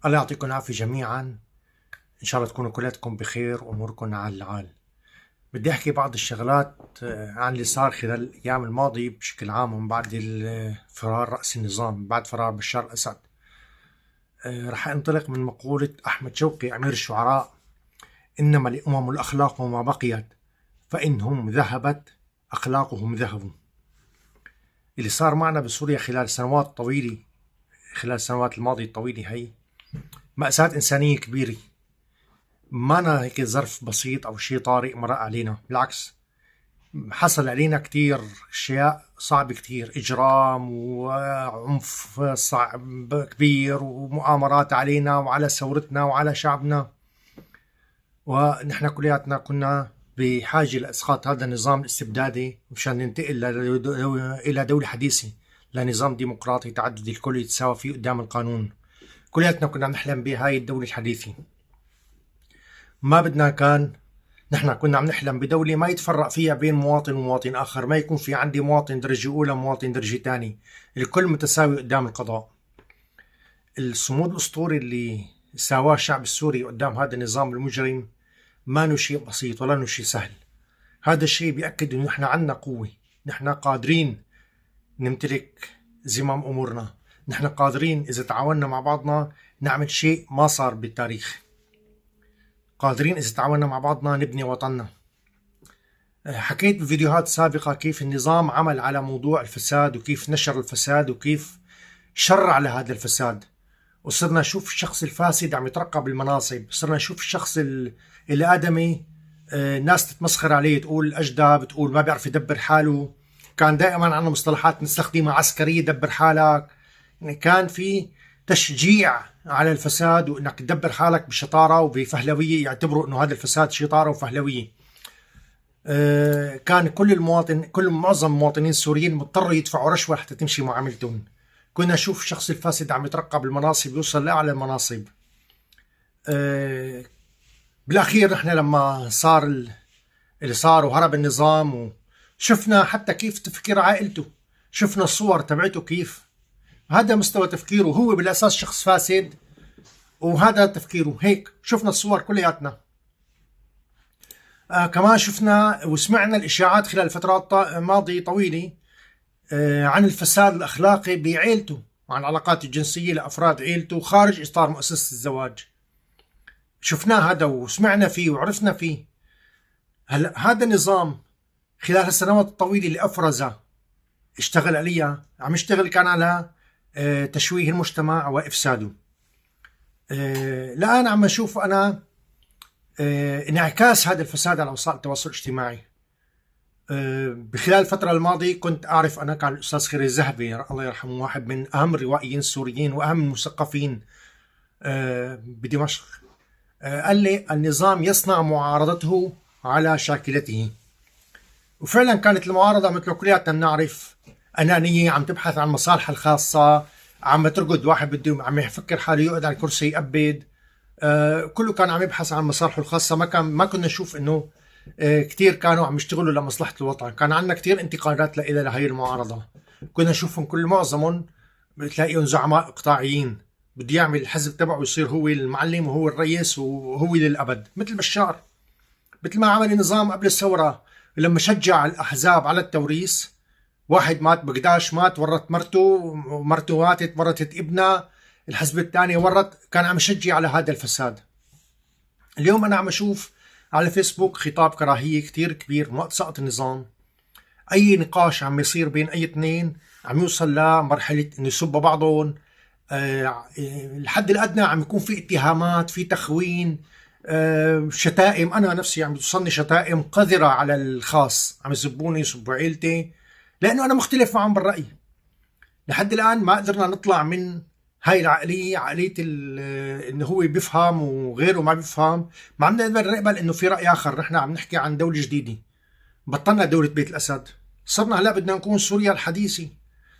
الله يعطيكم العافية جميعا. إن شاء الله تكونوا كلاتكم بخير وأموركم على العال. بدي أحكي بعض الشغلات عن اللي صار خلال الأيام الماضية بشكل عام ومن بعد فرار رأس النظام، بعد فرار بشار الأسد. رح أنطلق من مقولة أحمد شوقي أمير الشعراء: إنما الأمم الأخلاق ما بقيت، فإنهم ذهبت أخلاقهم ذهبوا. اللي صار معنا بسوريا خلال سنوات طويلة، خلال السنوات الماضية الطويلة، هي مأساة إنسانية كبيرة. ما هيك ظرف بسيط أو شيء طارئ مرق علينا، بالعكس حصل علينا كتير أشياء صعبة كتير، إجرام وعنف صعب كبير ومؤامرات علينا وعلى ثورتنا وعلى شعبنا، ونحن كلياتنا كنا بحاجة لإسقاط هذا النظام الاستبدادي مشان ننتقل إلى دولة حديثة، لنظام ديمقراطي تعددي الكل يتساوى فيه قدام القانون. كلياتنا كنا نحلم بهاي الدولة الحديثة. ما بدنا نحن كنا عم نحلم بدولة ما يتفرق فيها بين مواطن ومواطن آخر، ما يكون في عندي مواطن درجة أولى ومواطن درجة تاني، الكل متساوي قدام القضاء. الصمود الأسطوري اللي ساواه الشعب السوري قدام هذا النظام المجرم ما نو شيء بسيط ولا نو شيء سهل. هذا الشيء بيأكد إنه نحن عنا قوة، نحن قادرين نمتلك زمام أمورنا، نحن قادرين إذا تعاوننا مع بعضنا نعمل شيء ما صار بالتاريخ، قادرين إذا تعاوننا مع بعضنا نبني وطننا. حكيت بفيديوهات سابقة كيف النظام عمل على موضوع الفساد وكيف نشر الفساد وكيف شر على هذا الفساد، وصرنا نشوف الشخص الفاسد عم يترقى بالمناصب، صرنا نشوف الشخص الآدمي ناس تتمسخر عليه، تقول أجدى، بتقول ما بيعرف يدبر حاله. كان دائما عندنا مصطلحات نستخدمها عسكرية، دبر حالك. يعني كان في تشجيع على الفساد وانك تدبر حالك بشطاره وبفهلويه، يعتبروا انه هذا الفساد شطاره وفهلويه. كان معظم المواطنين السوريين مضطروا يدفعوا رشوه حتى تمشي معاملتهم. كنا نشوف الشخص الفاسد عم يترقى بالمناصب، يوصل لاعلى المناصب. بالاخير نحن لما صار اللي صار وهرب النظام، وشفنا حتى كيف تفكير عائلته، شفنا الصور تبعته كيف هذا مستوى تفكيره، هو بالأساس شخص فاسد وهذا تفكيره هيك. شفنا الصور كلياتنا. كمان شفنا وسمعنا الإشاعات خلال فترات ماضية طويلة عن الفساد الأخلاقي بعيلته وعن العلاقات الجنسية لأفراد عيلته خارج إطار مؤسسة الزواج. شفناه هذا وسمعنا فيه وعرفنا فيه. هلا هذا النظام خلال السنوات الطويلة اللي أفرزه اشتغل عليها، عم يشتغل كان على تشويه المجتمع وإفساده. الآن عم أشوف أنا انعكاس هذا الفساد على وسائل التواصل الاجتماعي. بخلال الفترة الماضية كنت أعرف، أنا كان الأستاذ خيري الذهبي الله يرحمه، واحد من أهم الروائيين السوريين وأهم المثقفين بدمشق، قال لي النظام يصنع معارضته على شاكلته. وفعلا كانت المعارضة مثل كلياتنا بنعرف أنانية، عم تبحث عن مصالحها الخاصة، عم ترقد واحد بده عم يفكر حاله يقعد على الكرسي يأبد. كله كان عم يبحث عن مصالحه الخاصة. ما كنا نشوف إنه كتير كانوا عم يشتغلوا لمصلحة الوطن. كان عندنا كتير انتقادات لهي المعارضة، كنا نشوفهم معظمهم بتلاقيهم زعماء إقطاعيين، بده يعمل الحزب تبعه يصير هو المعلم وهو الرئيس وهو للأبد، مثل بشار، مثل ما عمل النظام قبل الثورة لما شجع الأحزاب على التوريث. واحد مات بقداش، مات ورط مرته، ومرته ماتت ورطت ابنها، الحزب الثاني ورط، كان عم يشجع على هذا الفساد. اليوم أنا عم أشوف على فيسبوك خطاب كراهية كتير كبير وقت سقط النظام. أي نقاش عم يصير بين أي اثنين عم يوصل لمرحلة إنه يسبوا بعضهم. الحد الأدنى عم يكون في اتهامات، في تخوين، شتائم. أنا نفسي عم توصلني شتائم قذرة على الخاص، عم يسبوني، يسبوا عيلتي لأنه أنا مختلف معهم بالرأي. لحد الآن ما قدرنا نطلع من هاي العقلية، عقلية إنه هو بيفهم وغيره ما بيفهم. ما عم نقدر نقبل إنه في رأي آخر. نحن عم نحكي عن دولة جديدة، بطلنا دولة بيت الأسد، صرنا هلا بدنا نكون سوريا الحديثة.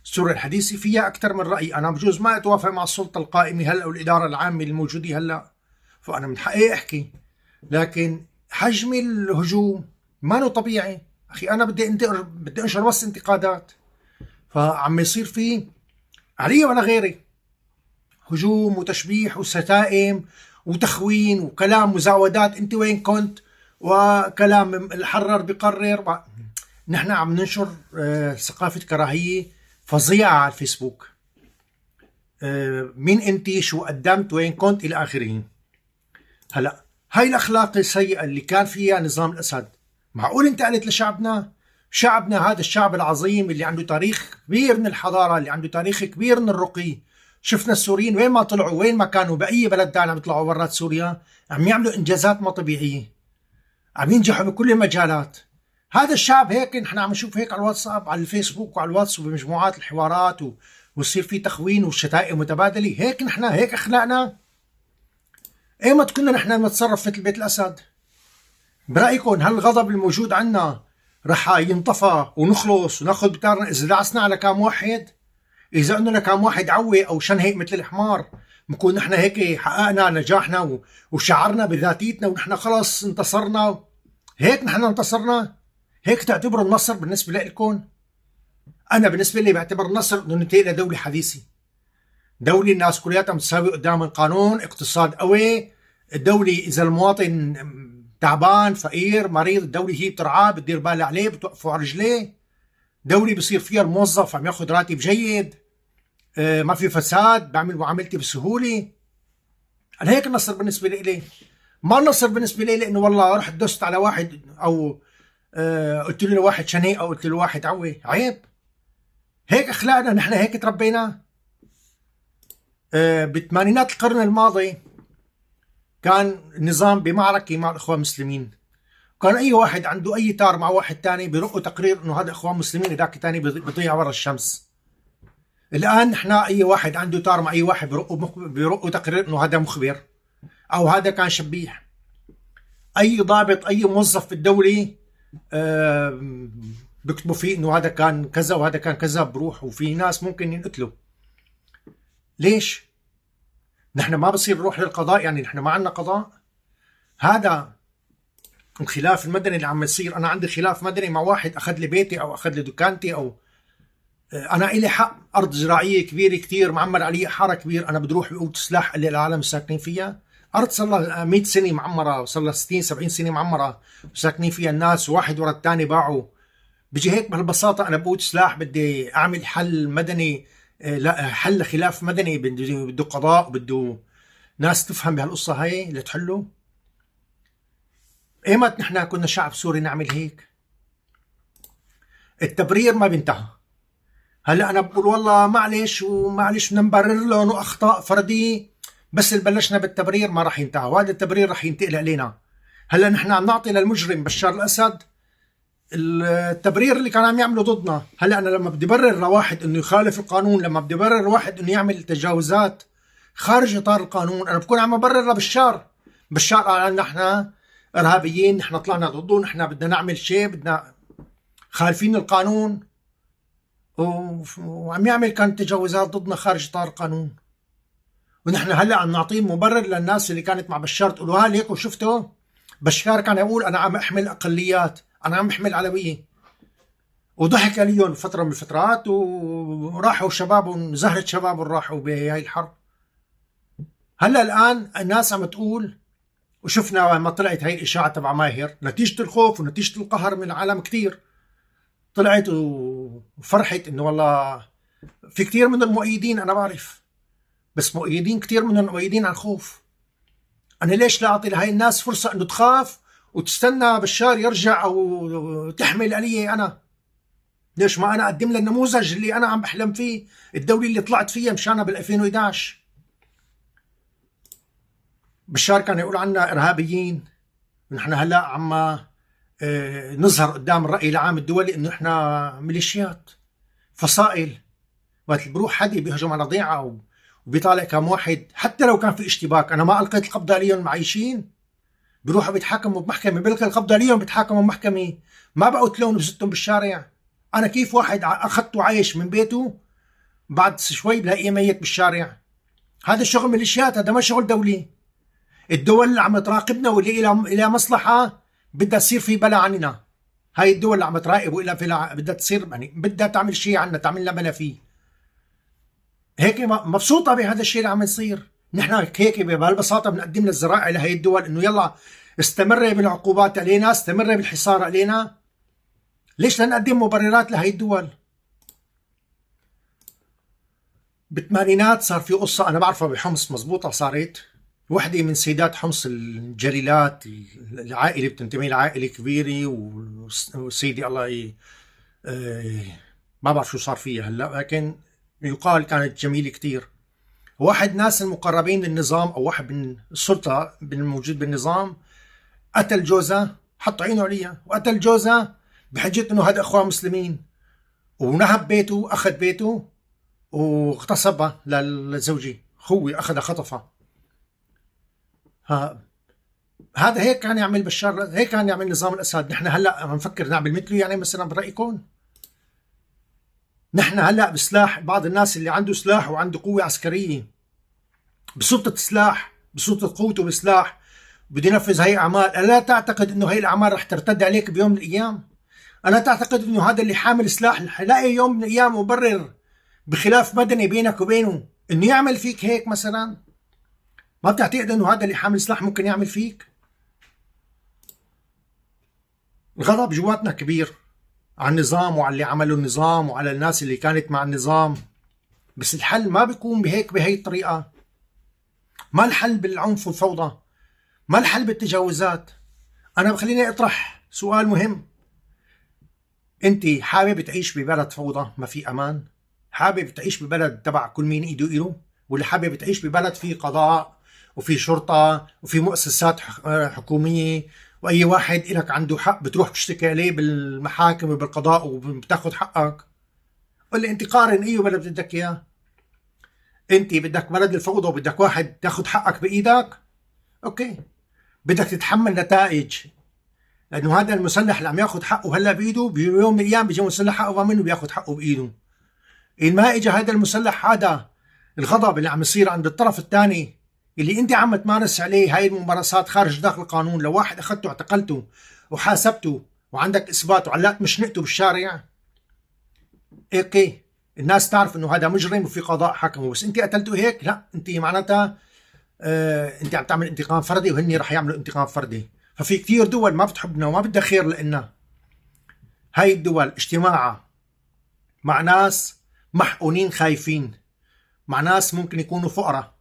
سوريا الحديثة فيها أكثر من رأي. أنا بجوز ما أتوافق مع السلطة القائمة هلا والإدارة العامة الموجودة هلا، فأنا من حقي أحكي، لكن حجم الهجوم ما طبيعي. أخي أنا بدي أنشر بس انتقادات، فعم يصير فيه علي ولا غيري. هجوم وتشبيح وشتائم وتخوين وكلام مزاودات، انت وين كنت، وكلام الحرر بقرر. نحن عم ننشر ثقافة كراهية فظيعة على الفيسبوك. مين انت، شو قدمت، وين كنت، الى اخره. هلا هاي الاخلاق السيئة اللي كان فيها نظام الاسد، معقول انت قلت لشعبنا؟ شعبنا هذا الشعب العظيم اللي عنده تاريخ كبير من الحضارة، اللي عنده تاريخ كبير من الرقي. شفنا السوريين وين ما طلعوا، وين ما كانوا بأي بلد تاني عم يطلعوا برات سوريا عم يعملوا إنجازات ما طبيعية، عم ينجحوا بكل المجالات. هذا الشعب هيك نحن عم نشوف هيك على الواتساب، على الفيسبوك وعلى الواتس وبمجموعات الحوارات ويصير في تخوين والشتائم متبادلة. هيك نحن، هيك أخلاقنا. ايمت كنا نحن نتصرف مثل بيت الأسد؟ برأيكم هل الغضب الموجود عنا رح ينطفى ونخلص وناخذ بتارنا إذا دعسنا على كام واحد؟ إذا قلنا لكام واحد عوي أو شنهق مثل الحمار، بنكون نحن هيك حققنا نجاحنا وشعرنا بذاتيتنا ونحن خلص انتصرنا. هيك نحن انتصرنا؟ هيك تعتبروا النصر بالنسبة لكم؟ أنا بالنسبة لي بعتبر النصر إنه ننتقل لدولة حديثة، دولة الناس كلياتها متساوية قدام القانون، اقتصاد قوي، دولة إذا المواطن تعبان فقير مريض الدولة هي بترعاه، بتدير بالها عليه، بتوقفه على رجليه، دولة بصير فيها الموظف عم ياخذ راتب جيد، ما في فساد، بعمل معاملتي بسهولة. أنا هيك النصر بالنسبة لي. ما النصر بالنسبة لي إنه والله رحت دست على واحد أو قلت له واحد شنيق أو قلت له واحد عوي. عيب. هيك أخلاقنا نحن، هيك تربينا. بالثمانينات القرن الماضي كان النظام بمعركة مع الإخوان المسلمين، كان أي واحد عنده أي تار مع واحد تاني بيرقوا تقرير إنه هذا إخوان مسلمين، هذاك تاني بيضيع ورا الشمس. الآن نحن أي واحد عنده تار مع أي واحد بيرقوا تقرير إنه هذا مخبر أو هذا كان شبيح. أي ضابط أي موظف في الدولة بيكتبوا فيه إنه هذا كان كذا وهذا كان كذا، بروح وفي ناس ممكن ينقتلوا. ليش؟ نحن ما بصير نروح للقضاء؟ يعني نحن ما عندنا قضاء؟ هذا الخلاف المدني اللي عم يصير. أنا عندي خلاف مدني مع واحد أخذ لي بيتي أو أخذ لي دكانتي، أو أنا إلي حق أرض زراعية كبيرة كتير معمر علي حارة كبير، أنا بدي أروح بقوة سلاح اللي العالم ساكنين فيها. أرض صار لها 100 سنة معمرة، وصار لها 60 70 سنة معمرة وساكنين فيها الناس، واحد ورا الثاني باعوا. بيجي هيك بهالبساطة أنا بقوة سلاح بدي أعمل حل مدني، لا حل خلاف مدني، بده قضاء وبده ناس تفهم بهالقصة هاي لتحله. ايمت نحن كنا شعب سوري نعمل هيك؟ التبرير ما بينتهى. هلا انا بقول والله معلش ومعلش بدنا نبرر لهم واخطاء فرديه، بس اللي بلشنا بالتبرير ما راح ينتهى، وهذا التبرير راح ينتقل علينا. هلا نحن عم نعطي للمجرم بشار الاسد التبرير اللي كان عم يعمله ضدنا. هلا انا لما بدي برر لواحد انه يخالف القانون، لما بدي برر لواحد انه يعمل تجاوزات خارج اطار القانون، انا بكون عم ببرر لبشار. بشار قال نحن ارهابيين، نحن طلعنا ضده، نحن بدنا نعمل شيء، بدنا خالفين القانون، وعم يعمل كان تجاوزات ضدنا خارج اطار القانون. ونحن هلا عم نعطيه مبرر للناس اللي كانت مع بشار، تقولوا هل هيك وشفتوا بشار كان يقول انا عم احمل اقليات، انا عم احمل علويه، وضحك عليهم فتره من الفترات وراحوا شبابهم، زهرة شبابهم راحوا بهاي الحرب. هلا الان الناس عم تقول، وشفنا لما طلعت هاي الاشاعه تبع ماهر نتيجه الخوف ونتيجه القهر من العالم كتير، طلعت وفرحت انه والله في كتير من المؤيدين، انا بعرف، بس مؤيدين كتير من المؤيدين عن خوف. انا ليش لا اعطي لهي الناس فرصه انه تخاف وتستنى بشار يرجع او تحمل علي انا؟ ليش ما انا اقدم لها النموذج اللي انا عم بحلم فيه، الدوله اللي طلعت فيها مشانها بال 2011. بشار كان يقول عنا ارهابيين، ونحن هلا عم نظهر قدام الراي العام الدولي انه احنا ميليشيات فصائل. وقت بروح حدا بيهجم على ضيعه وبيطالع كم واحد، حتى لو كان في اشتباك انا ما القيت القبضه عليهم معيشين، بيروحوا بيتحاكموا بمحكمه، بلقي القبضه عليهم بيتحاكموا بمحكمه، ما بقتلهم بزتهم بالشارع. انا كيف واحد اخذته عايش من بيته بعد شوي بلاقيه ميت بالشارع؟ هذا شغل ميليشيات، هذا ما شغل دولي. الدول اللي عم تراقبنا واللي إلى مصلحة بدها تصير في بلا عننا، هاي الدول اللي عم تراقب وإلى بدها تصير يعني بدها تعمل شيء عنا، تعمل لنا بلا فيه. هيك مبسوطة بهذا الشيء اللي عم يصير. نحن هيك بهالبساطة بنقدم للزراعة لهي الدول انه يلا استمري بالعقوبات علينا، استمري بالحصار علينا. ليش لا نقدم مبررات لهي الدول؟ بالثمانينات صار في قصة أنا بعرفها بحمص، مزبوطة، صارت وحدة من سيدات حمص الجليلات، العائلة بتنتمي لعائلة كبيرة، وسيدي الله ما بعرف شو صار فيها هلا، لكن يقال كانت جميلة كتير. واحد ناس المقربين للنظام أو واحد من السلطة الموجود بالنظام قتل جوزها، حط عينه عليها وقتل جوزها بحجة إنه هذا أخوة مسلمين، ونهب بيته، أخذ بيته واغتصبها للزوجي، خوي أخذها خطفها. هذا هيك كان يعمل بشار، هيك كان يعمل نظام الأسد. نحن هلا عم نفكر نعمل مثله يعني مثلا برأيكم؟ نحن هلا بسلاح، بعض الناس اللي عنده سلاح وعنده قوة عسكرية بسلطة سلاح، بسلطة قوته بسلاح، بده ينفذ هي أعمال. ألا تعتقد إنه هي الأعمال رح ترتد عليك بيوم من الأيام؟ ألا تعتقد إنه هذا اللي حامل سلاح رح يلاقي يوم من الأيام مبرر بخلاف مدني بينك وبينه إنه يعمل فيك هيك مثلا؟ ما بتعتقد إنه هذا اللي حامل سلاح ممكن يعمل فيك؟ الغضب جواتنا كبير على النظام وعلى اللي عملوا النظام وعلى الناس اللي كانت مع النظام، بس الحل ما بيكون بهيك، بهي الطريقة. ما الحل بالعنف والفوضى، ما الحل بالتجاوزات. أنا بخليني أطرح سؤال مهم. أنت حابب تعيش ببلد فوضى ما في أمان؟ حابب تعيش ببلد تبع كل مين إيده إله؟ ولا حابب تعيش ببلد فيه قضاء وفي شرطة وفي مؤسسات حكومية، وأي واحد إلك عنده حق بتروح تشتكي عليه بالمحاكم وبالقضاء وبتاخد حقك؟ قل لي أنت قارن أي بلد بدك إياه. أنت بدك بلد الفوضى وبدك واحد تاخد حقك بإيدك؟ أوكي، بدك تتحمل نتائج، لأنه هذا المسلح اللي عم ياخد حقه هلا بإيده بيوم من الأيام بيجي مسلح حقه منه بياخد حقه بإيده. إن ما إجا هذا المسلح، هذا الغضب اللي عم يصير عند الطرف الثاني اللي انت عم تمارس عليه هاي الممارسات خارج داخل القانون، لو واحد اخذته اعتقلته وحاسبته وعندك اثبات وعلقت مشنقته بالشارع، اوكي الناس تعرف انه هذا مجرم وفي قضاء حكمه. بس انت قتلته هيك، لا، انت معناتها انت عم تعمل انتقام فردي وهن رح يعملوا انتقام فردي. ففي كتير دول ما بتحبنا وما بدها خير لنا. هاي الدول اجتماعها مع ناس محقونين خايفين، مع ناس ممكن يكونوا فقراء،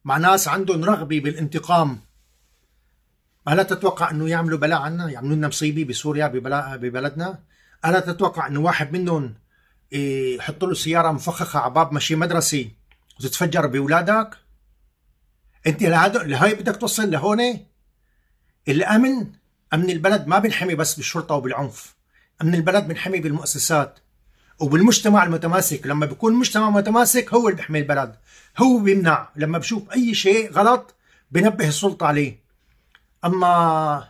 مع ناس عندهم رغبة بالانتقام. ألا تتوقع أنه يعملوا بلاء عنا، يعملوا لنا مصيبة بسوريا ببلدنا؟ ألا تتوقع أنه واحد منهم يحط له سيارة مفخخة على باب مشي مدرسة وتتفجر بأولادك؟ أنت لهي بدك توصل لهون؟ الأمن، أمن البلد ما بنحمي بس بالشرطة وبالعنف، أمن البلد بنحمي بالمؤسسات وبالمجتمع المتماسك. لما بيكون المجتمع متماسك هو اللي بيحمي البلد، هو بيمنع، لما بشوف أي شيء غلط بنبه السلطة عليه. أما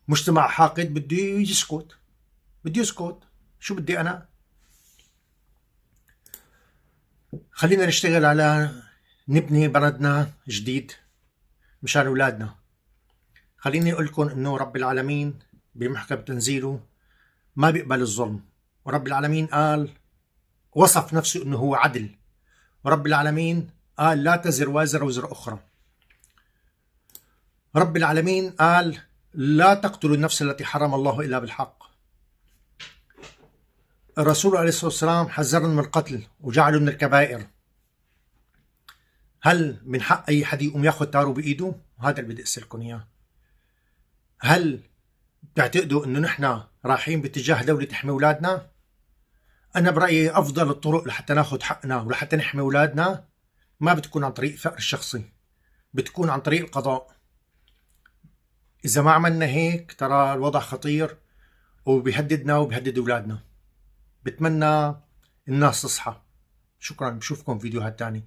مجتمع حاقد بده يسكت، بده يسكت. شو بدي أنا؟ خلينا نشتغل على نبني بلدنا جديد مشان أولادنا. خليني أقول لكم إنه رب العالمين بمحكم تنزيله ما بيقبل الظلم، ورب العالمين قال، وصف نفسه إنه هو عدل، ورب العالمين قال لا تزر وازر وزر أخرى. رب العالمين قال لا تقتلوا النفس التي حرم الله إلا بالحق. الرسول عليه الصلاة والسلام حذرنا من القتل وجعله من الكبائر. هل من حق أي حد يقوم ياخذ تاره بإيده؟ هذا اللي بدي أسألكم إياه. هل بتعتقدوا إنه نحن رايحين باتجاه دولة تحمي أولادنا؟ أنا برأيي أفضل الطرق لحتى ناخذ حقنا ولحتى نحمي أولادنا ما بتكون عن طريق الثأر الشخصي، بتكون عن طريق القضاء. إذا ما عملنا هيك ترى الوضع خطير وبيهددنا وبيهدد أولادنا. بتمنى الناس تصحى. شكرا، بشوفكم فيديوهات تاني.